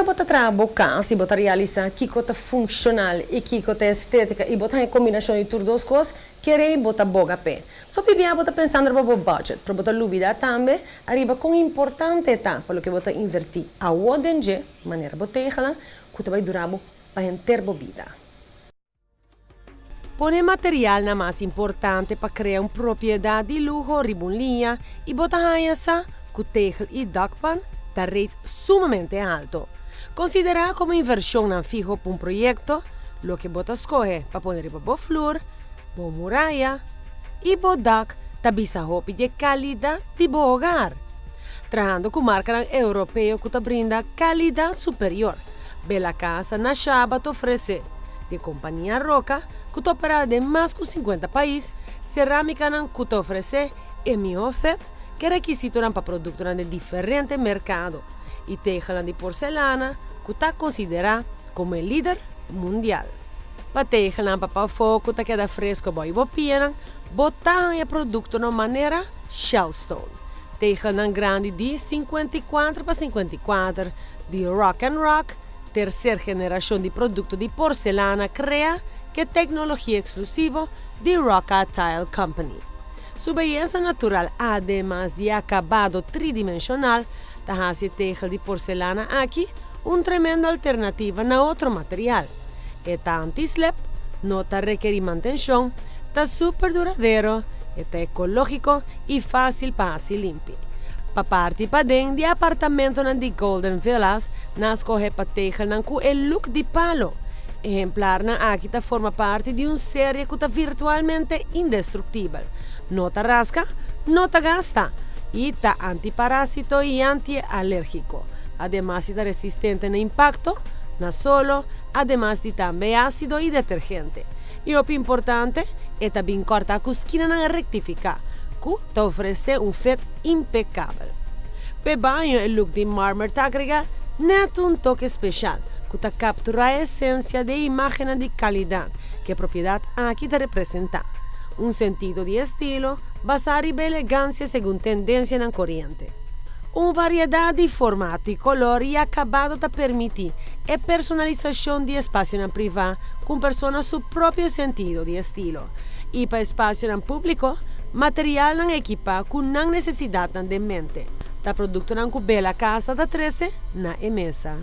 Para botar trabalhar, se botar realizar que cota funcional e que cota estética e botar em combinação de tudo as coisas, querer botar boga pé. Só para botar pensando no budget, para botar lubida também, arriba com importante tá, pelo que botar invertir a odenge, maneira botar que vai durar para ter bobida. Pone material na mais importante para criar uma propriedade de luxo ribonlinha e botar essa com tegel e dakpan da rate sumamente alto. Considera como inversión na fijo para un proyecto lo que bota escoge para poner bo flor, bo muralla y bo dak tabisa hopi de calidad de bo hogar. Trabajando con marca europeo que te brinda calidad superior. Bela casa na Shabbat ofrece de compañía Roca que te opera de más de 50 países, cerámica que te ofrece EMI-OFET que requisito para productos de diferentes mercados y tejas de porcelana que está considerada como el líder mundial. Para tejas para foco que queda fresco y bopian, botan el producto de manera Shellstone. Tejas grande de 54 por 54 de Rock and Rock, tercera generación de productos de porcelana crea que tecnología exclusiva de Roca Tile Company. Su belleza natural, además de acabado tridimensional, hace teja de porcelana aquí una tremenda alternativa a otro material. Está anti-slip, no te requiere mantención, está súper duradero, está ecológico y fácil para se limpiar. Para parte para dentro de apartamento de Golden Villas, nas coge para teja con el look de palo. Ejemplar na aquí forma parte de una serie que está virtualmente indestructible. No te rasca, no te gasta y está antiparásito y antialérgico. Además está resistente al impacto, no solo, además de también ácido y detergente. Y lo importante es también corta cusquina rectificar, que te ofrece un fit impecable. Per baño el look de Marmer te agrega neto un toque especial, que te captura la esencia de imagen de calidad que propiedad aquí te representa. Un sentido de estilo basado en elegancia según tendencia en corriente. Una variedad de formato y color y acabado te permite la personalización de espacio en privado con personas su propio sentido de estilo. Y para espacio en público, material en equipa con necesidad de mente. Da producto en bella casa da 13 na emesa.